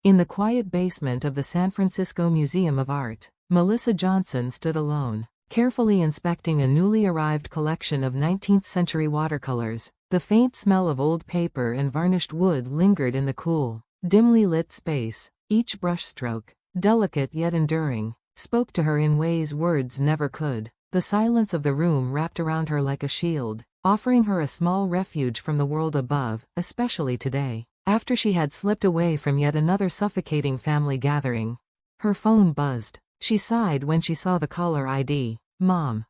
In the quiet basement of the San Francisco Museum of Art, Melissa Johnson stood alone, carefully inspecting a newly arrived collection of 19th-century watercolors. The faint smell of old paper and varnished wood lingered in the cool, dimly lit space. Each brushstroke, delicate yet enduring, spoke to her in ways words never could. The silence of the room wrapped around her like a shield, offering her a small refuge from the world above, especially today, after she had slipped away from yet another suffocating family gathering. Her phone buzzed. She sighed when she saw the caller ID. "Mom."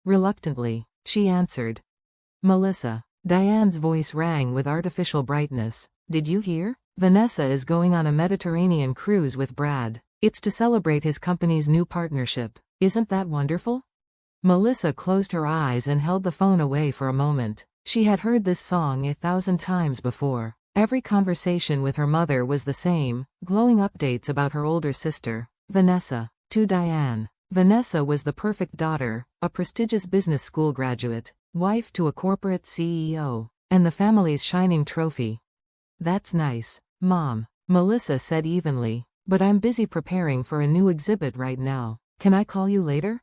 Reluctantly, she answered. "Melissa." Diane's voice rang with artificial brightness. "Did you hear? Vanessa is going on a Mediterranean cruise with Brad. It's to celebrate his company's new partnership. Isn't that wonderful?" Melissa closed her eyes and held the phone away for a moment. She had heard this song 1,000 times before. Every conversation with her mother was the same, glowing updates about her older sister, Vanessa. To Diane, Vanessa was the perfect daughter, a prestigious business school graduate, wife to a corporate CEO, and the family's shining trophy. "That's nice, Mom," Melissa said evenly, "but I'm busy preparing for a new exhibit right now. Can I call you later?"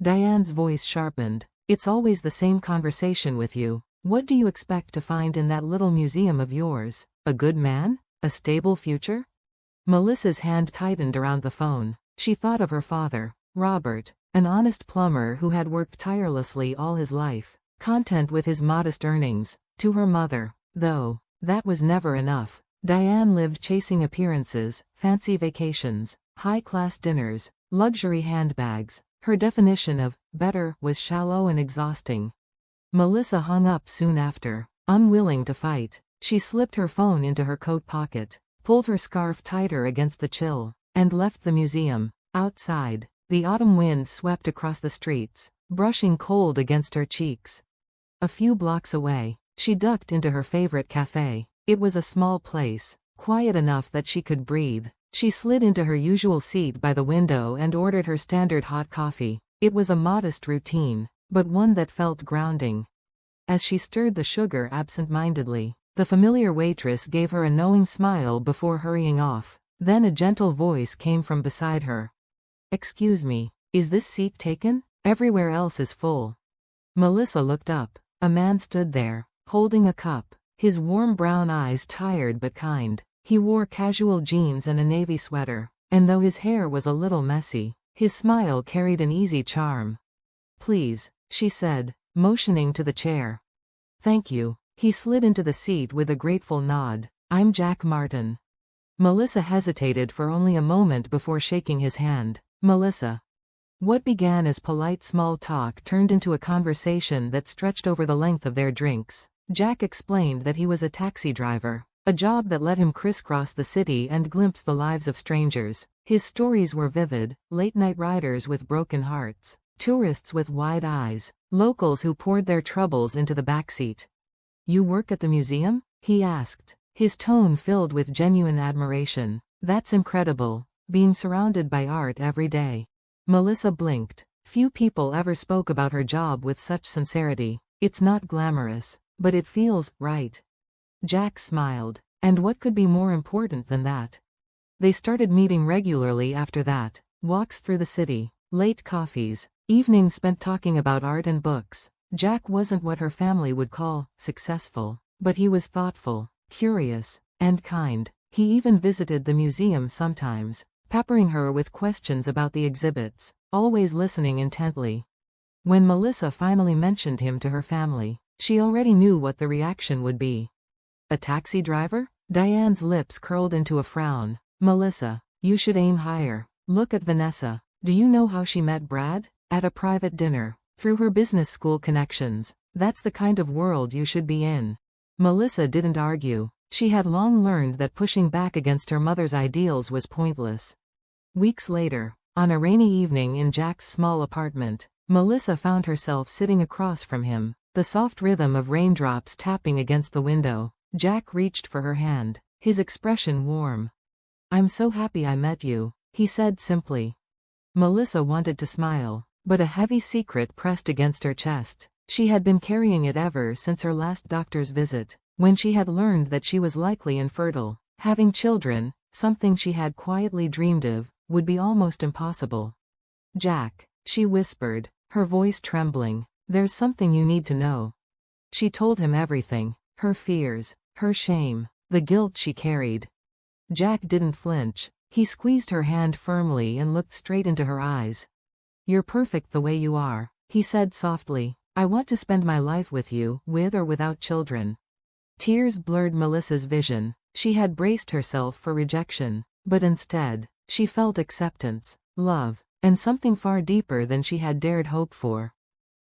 Diane's voice sharpened. "It's always the same conversation with you. What do you expect to find in that little museum of yours? A good man? A stable future?" Melissa's hand tightened around the phone. She thought of her father, Robert, an honest plumber who had worked tirelessly all his life, content with his modest earnings. To her mother, though, that was never enough. Diane lived chasing appearances, fancy vacations, high-class dinners, luxury handbags. Her definition of better was shallow and exhausting. Melissa hung up soon after, unwilling to fight. She slipped her phone into her coat pocket, pulled her scarf tighter against the chill, and left the museum. Outside, the autumn wind swept across the streets, brushing cold against her cheeks. A few blocks away, she ducked into her favorite cafe. It was a small place, quiet enough that she could breathe. She slid into her usual seat by the window and ordered her standard hot coffee. It was a modest routine, but one that felt grounding. As she stirred the sugar absent-mindedly, the familiar waitress gave her a knowing smile before hurrying off. Then a gentle voice came from beside her. "Excuse me, is this seat taken? Everywhere else is full." Melissa looked up. A man stood there, holding a cup, his warm brown eyes tired but kind. He wore casual jeans and a navy sweater, and though his hair was a little messy, his smile carried an easy charm. "Please," she said, motioning to the chair. "Thank you." He slid into the seat with a grateful nod. "I'm Jack Martin." Melissa hesitated for only a moment before shaking his hand. "Melissa." What began as polite small talk turned into a conversation that stretched over the length of their drinks. Jack explained that he was a taxi driver, a job that let him crisscross the city and glimpse the lives of strangers. His stories were vivid: late-night riders with broken hearts, tourists with wide eyes, locals who poured their troubles into the backseat. "You work at the museum?" he asked, his tone filled with genuine admiration. "That's incredible, being surrounded by art every day." Melissa blinked. Few people ever spoke about her job with such sincerity. "It's not glamorous, but it feels right." Jack smiled. "And what could be more important than that?" They started meeting regularly after that. Walks through the city, late coffees, evenings spent talking about art and books. Jack wasn't what her family would call successful, but he was thoughtful, curious, and kind. He even visited the museum sometimes, peppering her with questions about the exhibits, always listening intently. When Melissa finally mentioned him to her family, she already knew what the reaction would be. "A taxi driver?" Diane's lips curled into a frown. "Melissa, you should aim higher. Look at Vanessa. Do you know how she met Brad? At a private dinner, through her business school connections. That's the kind of world you should be in." Melissa didn't argue. She had long learned that pushing back against her mother's ideals was pointless. Weeks later, on a rainy evening in Jack's small apartment, Melissa found herself sitting across from him, the soft rhythm of raindrops tapping against the window. Jack reached for her hand, his expression warm. "I'm so happy I met you," he said simply. Melissa wanted to smile, but a heavy secret pressed against her chest. She had been carrying it ever since her last doctor's visit, when she had learned that she was likely infertile. Having children, something she had quietly dreamed of, would be almost impossible. "Jack," she whispered, her voice trembling, "there's something you need to know." She told him everything, her fears, her shame, the guilt she carried. Jack didn't flinch. He squeezed her hand firmly and looked straight into her eyes. "You're perfect the way you are," he said softly. "I want to spend my life with you, with or without children." Tears blurred Melissa's vision. She had braced herself for rejection, but instead, she felt acceptance, love, and something far deeper than she had dared hope for.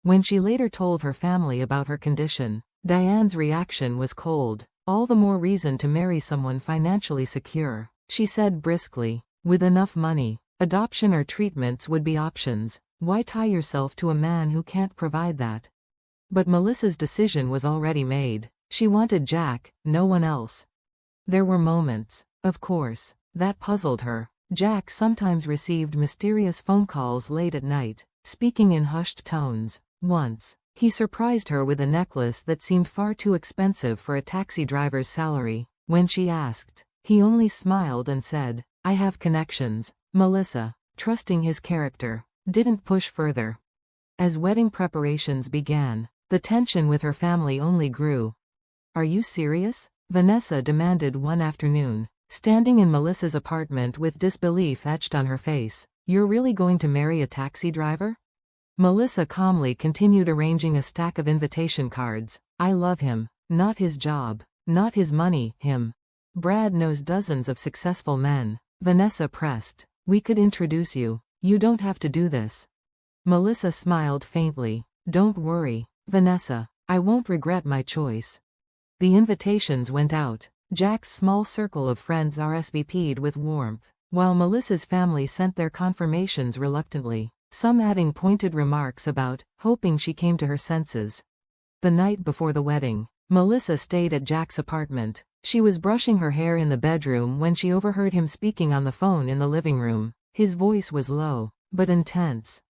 When she later told her family about her condition, Diane's reaction was cold. "All the more reason to marry someone financially secure," she said briskly. "With enough money, adoption or treatments would be options. Why tie yourself to a man who can't provide that?" But Melissa's decision was already made. She wanted Jack, no one else. There were moments, of course, that puzzled her. Jack sometimes received mysterious phone calls late at night, speaking in hushed tones. Once, he surprised her with a necklace that seemed far too expensive for a taxi driver's salary. When she asked, he only smiled and said, "I have connections." Melissa, trusting his character, didn't push further. As wedding preparations began, the tension with her family only grew. "Are you serious?" Vanessa demanded one afternoon, standing in Melissa's apartment with disbelief etched on her face. "You're really going to marry a taxi driver?" Melissa calmly continued arranging a stack of invitation cards. "I love him, not his job, not his money, him. Brad knows dozens of successful men." Vanessa pressed. "We could introduce you. You don't have to do this." Melissa smiled faintly. "Don't worry, Vanessa. I won't regret my choice." The invitations went out. Jack's small circle of friends RSVP'd with warmth, while Melissa's family sent their confirmations reluctantly, some adding pointed remarks about hoping she came to her senses. The night before the wedding, Melissa stayed at Jack's apartment. She was brushing her hair in the bedroom when she overheard him speaking on the phone in the living room. His voice was low, but intense.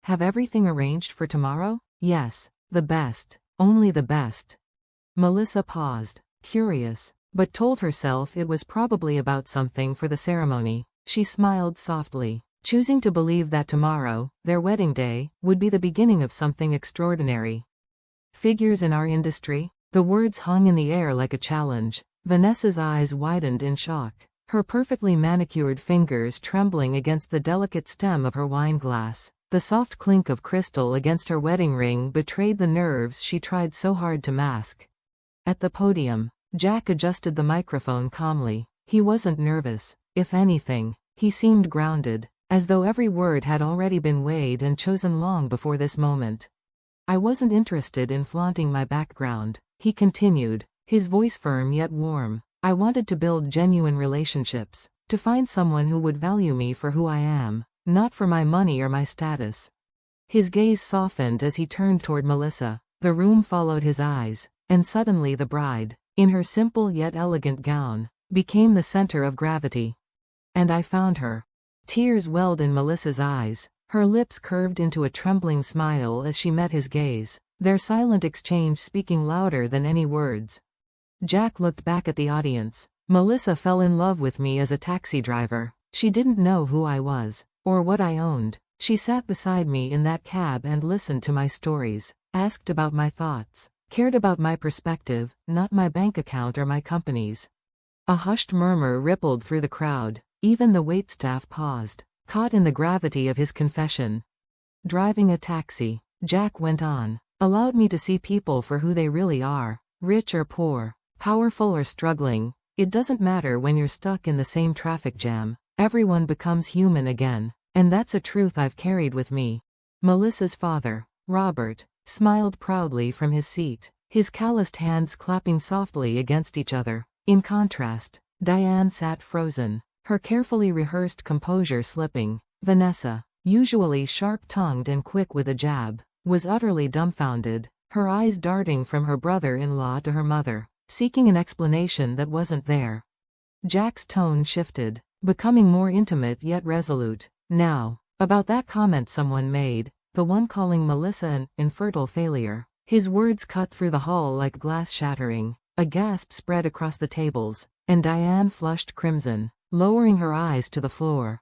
"Have everything arranged for tomorrow?" "Yes, the best, only the best." Melissa paused, curious, but told herself it was probably about something for the ceremony. She smiled softly, choosing to believe that tomorrow, their wedding day, would be the beginning of something extraordinary. "Figures in our industry?" The words hung in the air like a challenge. Vanessa's eyes widened in shock, her perfectly manicured fingers trembling against the delicate stem of her wine glass. The soft clink of crystal against her wedding ring betrayed the nerves she tried so hard to mask. At the podium, Jack adjusted the microphone calmly. He wasn't nervous. If anything, he seemed grounded, as though every word had already been weighed and chosen long before this moment. "I wasn't interested in flaunting my background," he continued, his voice firm yet warm. "I wanted to build genuine relationships, to find someone who would value me for who I am, not for my money or my status." His gaze softened as he turned toward Melissa. The room followed his eyes, and suddenly the bride, in her simple yet elegant gown, became the center of gravity. "And I found her." Tears welled in Melissa's eyes. Her lips curved into a trembling smile as she met his gaze, their silent exchange speaking louder than any words. Jack looked back at the audience. "Melissa fell in love with me as a taxi driver. She didn't know who I was, or what I owned. She sat beside me in that cab and listened to my stories, asked about my thoughts, cared about my perspective, not my bank account or my company's." A hushed murmur rippled through the crowd. Even the waitstaff paused, caught in the gravity of his confession. "Driving a taxi," Jack went on, "allowed me to see people for who they really are, rich or poor, powerful or struggling. It doesn't matter when you're stuck in the same traffic jam. Everyone becomes human again, and that's a truth I've carried with me." Melissa's father, Robert, smiled proudly from his seat, his calloused hands clapping softly against each other. In contrast, Diane sat frozen, her carefully rehearsed composure slipping. Vanessa, usually sharp-tongued and quick with a jab, was utterly dumbfounded, her eyes darting from her brother-in-law to her mother, seeking an explanation that wasn't there. Jack's tone shifted, becoming more intimate yet resolute. "Now, about that comment someone made, the one calling Melissa an infertile failure." His words cut through the hall like glass shattering. A gasp spread across the tables, and Diane flushed crimson. lowering her eyes to the floor.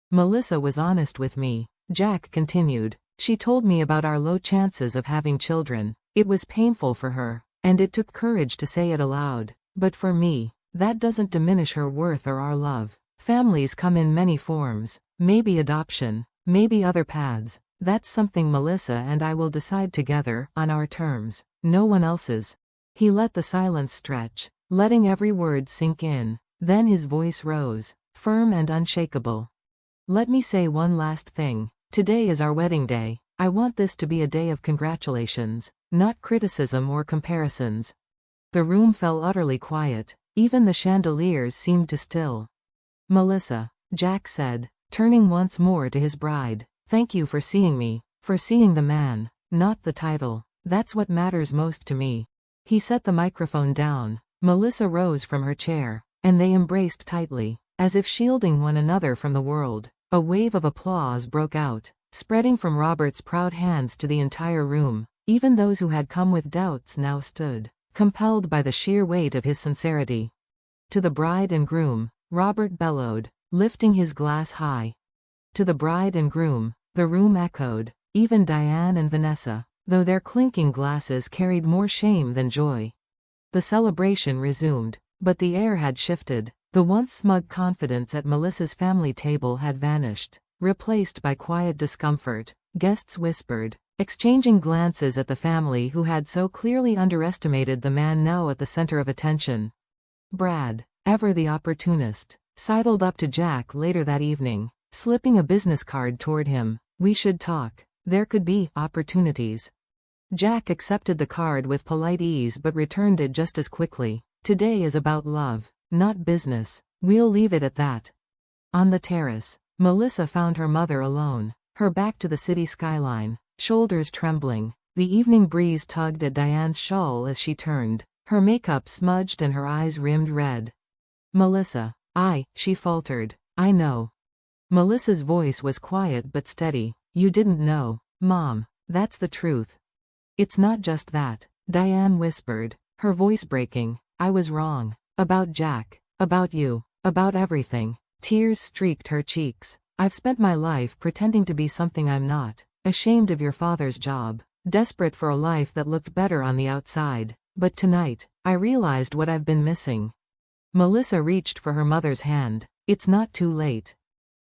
Melissa was honest with me, Jack continued. She told me about our low chances of having children. It was painful for her, and it took courage to say it aloud. But for me, that doesn't diminish her worth or our love. Families come in many forms, maybe adoption, maybe other paths. That's something Melissa and I will decide together, on our terms, no one else's. He let the silence stretch, letting every word sink in. Then his voice rose, firm and unshakable. Let me say one last thing. Today is our wedding day. I want this to be a day of congratulations, not criticism or comparisons. The room fell utterly quiet. Even the chandeliers seemed to still. Melissa, Jack said, turning once more to his bride. Thank you for seeing me, for seeing the man, not the title. That's what matters most to me. He set the microphone down. Melissa rose from her chair, and they embraced tightly, as if shielding one another from the world. A wave of applause broke out, spreading from Robert's proud hands to the entire room. Even those who had come with doubts now stood, compelled by the sheer weight of his sincerity. To the bride and groom, Robert bellowed, lifting his glass high. To the bride and groom, the room echoed, even Diane and Vanessa, though their clinking glasses carried more shame than joy. The celebration resumed, but the air had shifted. The once smug confidence at Melissa's family table had vanished, replaced by quiet discomfort. Guests whispered, exchanging glances at the family who had so clearly underestimated the man now at the center of attention. Brad, ever the opportunist, sidled up to Jack later that evening, slipping a business card toward him. We should talk. There could be opportunities. Jack accepted the card with polite ease but returned it just as quickly. Today is about love, not business. We'll leave it at that. On the terrace, Melissa found her mother alone, her back to the city skyline, shoulders trembling. The evening breeze tugged at Diane's shawl as she turned, her makeup smudged and her eyes rimmed red. Melissa, she faltered. I know. Melissa's voice was quiet but steady. You didn't know, Mom. That's the truth. It's not just that, Diane whispered, her voice breaking. I was wrong. About Jack. About you. About everything. Tears streaked her cheeks. I've spent my life pretending to be something I'm not. Ashamed of your father's job. Desperate for a life that looked better on the outside. But tonight, I realized what I've been missing. Melissa reached for her mother's hand. It's not too late.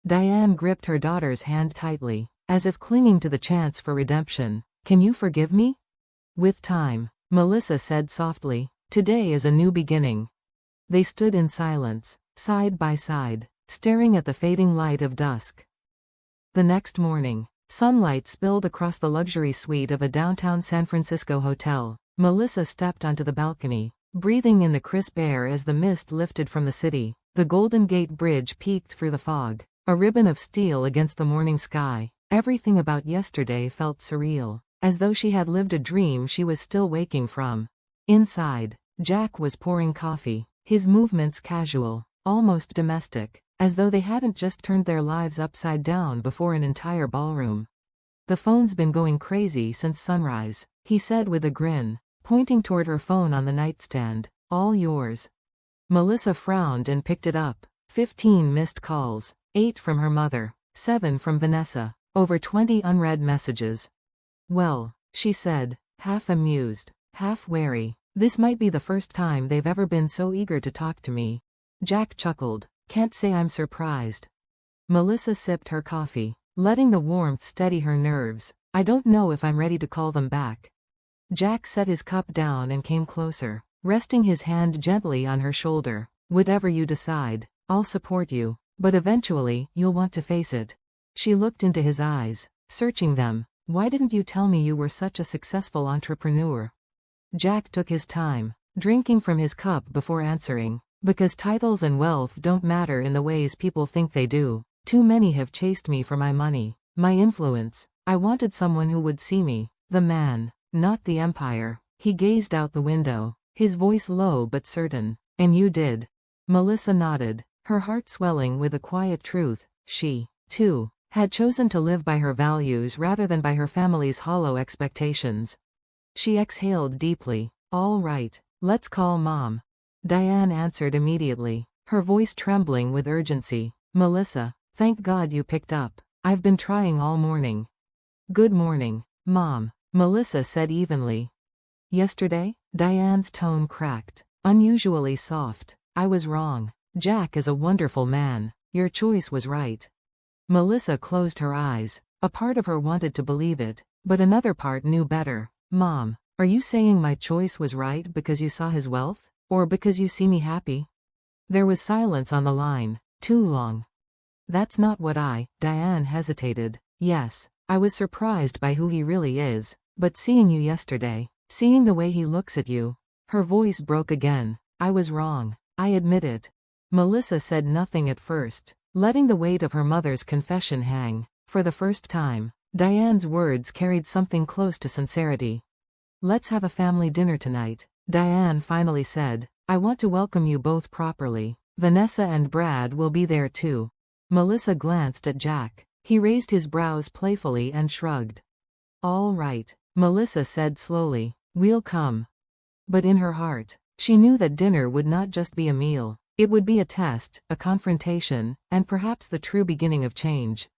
Diane gripped her daughter's hand tightly, as if clinging to the chance for redemption. Can you forgive me? With time, Melissa said softly. Today is a new beginning. They stood in silence, side by side, staring at the fading light of dusk. The next morning, sunlight spilled across the luxury suite of a downtown San Francisco hotel. Melissa stepped onto the balcony, breathing in the crisp air as the mist lifted from the city. The Golden Gate Bridge peeked through the fog, a ribbon of steel against the morning sky. Everything about yesterday felt surreal, as though she had lived a dream she was still waking from. Inside, Jack was pouring coffee, his movements casual, almost domestic, as though they hadn't just turned their lives upside down before an entire ballroom. The phone's been going crazy since sunrise, he said with a grin, pointing toward her phone on the nightstand. All yours. Melissa frowned and picked it up. 15 missed calls, 8 from her mother, 7 from Vanessa, over 20 unread messages. Well, she said, half amused, half wary, this might be the first time they've ever been so eager to talk to me. Jack chuckled. Can't say I'm surprised. Melissa sipped her coffee, letting the warmth steady her nerves. I don't know if I'm ready to call them back. Jack set his cup down and came closer, resting his hand gently on her shoulder. Whatever you decide, I'll support you, but eventually, you'll want to face it. She looked into his eyes, searching them. Why didn't you tell me you were such a successful entrepreneur? Jack took his time, drinking from his cup before answering. Because titles and wealth don't matter in the ways people think they do. Too many have chased me for my money, my influence. I wanted someone who would see me, the man, not the empire. He gazed out the window, his voice low but certain. And you did. Melissa nodded, her heart swelling with a quiet truth. She, too, had chosen to live by her values rather than by her family's hollow expectations. She exhaled deeply. All right, let's call Mom. Diane answered immediately, her voice trembling with urgency. Melissa, thank God you picked up. I've been trying all morning. Good morning, Mom, Melissa said evenly. Yesterday? Diane's tone cracked. Unusually soft. I was wrong. Jack is a wonderful man. Your choice was right. Melissa closed her eyes. A part of her wanted to believe it, but another part knew better. Mom, are you saying my choice was right because you saw his wealth? Or because you see me happy? There was silence on the line. Too long. That's not what Diane hesitated. Yes, I was surprised by who he really is, but seeing you yesterday, seeing the way he looks at you. Her voice broke again. I was wrong. I admit it. Melissa said nothing at first, letting the weight of her mother's confession hang. For the first time, Diane's words carried something close to sincerity. Let's have a family dinner tonight, Diane finally said. I want to welcome you both properly. Vanessa and Brad will be there too. Melissa glanced at Jack. He raised his brows playfully and shrugged. All right, Melissa said slowly. We'll come. But in her heart, she knew that dinner would not just be a meal. It would be a test, a confrontation, and perhaps the true beginning of change.